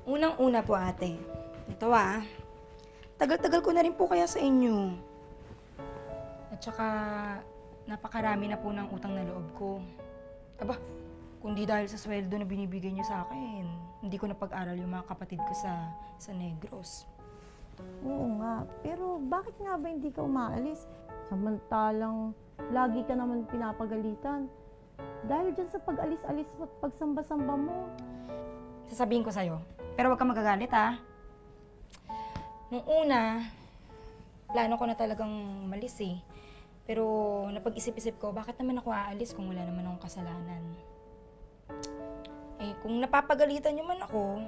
Unang-una po ate, ito tagal-tagal ko na rin po kaya sa inyo. At saka, napakarami na po ng utang na loob ko. Aba, kundi dahil sa sweldo na binibigay niyo sa akin, hindi ko napag-aral yung mga kapatid ko sa Negros. Oo nga, pero bakit nga ba hindi ka umaalis? Samantalang lagi ka naman pinapagalitan. Dahil dyan sa pag-alis-alis mo at pagsamba-samba mo. Sasabihin ko sa'yo, pero huwag kang magagalit Nung una, plano ko na talagang malis Pero napag-isip-isip ko, bakit naman ako aalis kung wala naman akong kasalanan? Kung napapagalitan niyo man ako,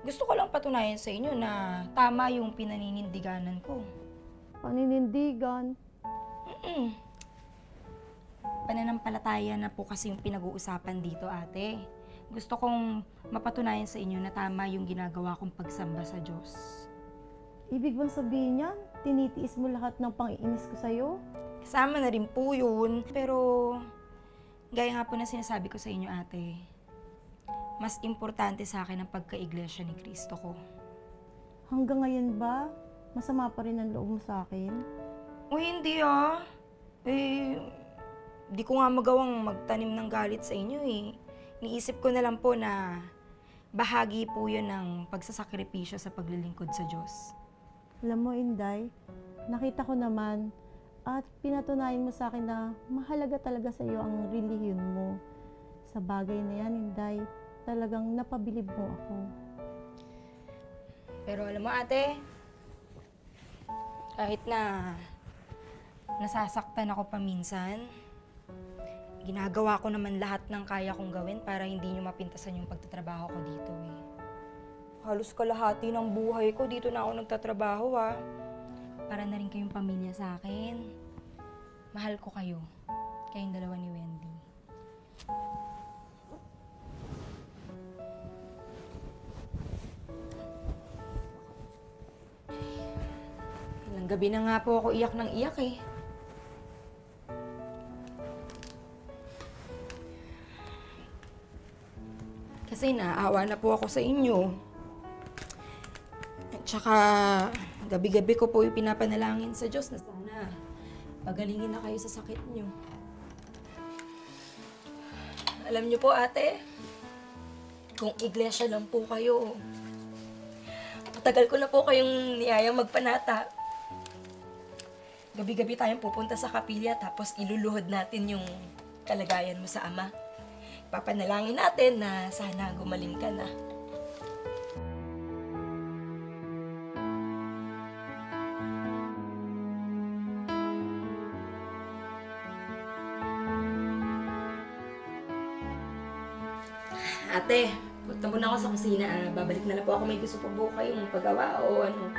gusto ko lang patunayan sa inyo na tama yung pinaninindiganan ko. Paninindigan? Pananampalataya na po kasi yung pinag-uusapan dito, ate. Gusto kong mapatunayan sa inyo na tama yung ginagawa kong pagsamba sa Diyos. Ibig bang sabihin yan? Tinitiis mo lahat ng pang-iinis ko sa'yo? Kasama na rin po yun. Pero, gaya nga po na sinasabi ko sa inyo, ate, mas importante sa akin ang pagka-iglesia ni Kristo ko. Hanggang ngayon ba? Masama pa rin ang loob mo sa akin? Uy, hindi di ko nga magawang magtanim ng galit sa inyo Niisip ko na lang po na bahagi po yun ng pagsasakripisyo sa paglilingkod sa Diyos. Alam mo, Inday, nakita ko naman at pinatunayan mo sa akin na mahalaga talaga sa iyo ang relihiyon mo. Sa bagay na yan, Inday, talagang napabilib mo ako. Pero alam mo, ate, kahit na nasasaktan ako paminsan, ginagawa ko naman lahat ng kaya kong gawin para hindi nyo mapintasan yung pagtatrabaho ko dito Halos kalahati ng buhay ko dito na ako nagtatrabaho Para na rin kayong pamilya sa akin. Mahal ko kayo. Kayong dalawa ni Wendy. Ilang gabi na nga po ako iyak ng iyak Kasi naawa na po ako sa inyo. At saka, gabi-gabi ko po yung pinapanalangin sa Diyos na sana pagalingin na kayo sa sakit niyo. Alam niyo po, ate, kung iglesia lang po kayo, matagal ko na po kayong niyayang magpanata. Gabi-gabi tayong pupunta sa kapilya tapos iluluhod natin yung kalagayan mo sa Ama. Papanalangin natin na sana gumaling ka na. Ate, punta muna ako sa kusina. Babalik na lang po ako. May gusto pa po kayong pagawa o ano.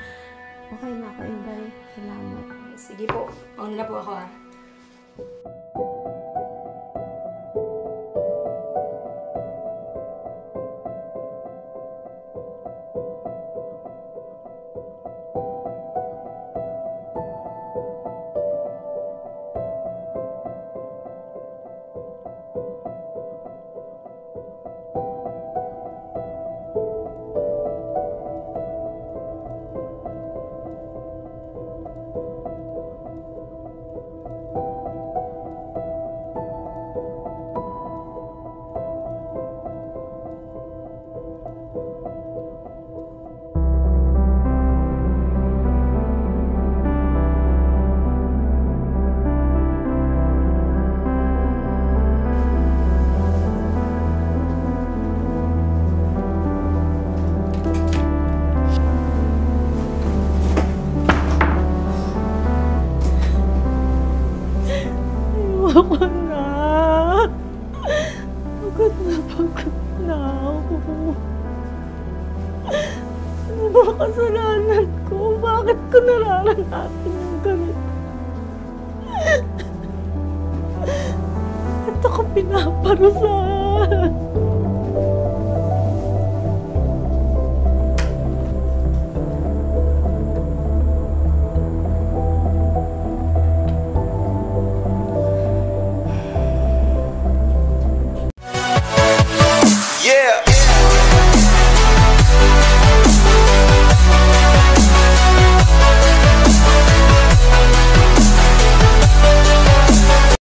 Okay na ako, Inday. Salamat. Sige po. Mauna na po ako Ako na. Pagod na ako. Ano ba kasalanan ko? Bakit ko nararanasan yung ganito? Ba't ako pinaparusahan?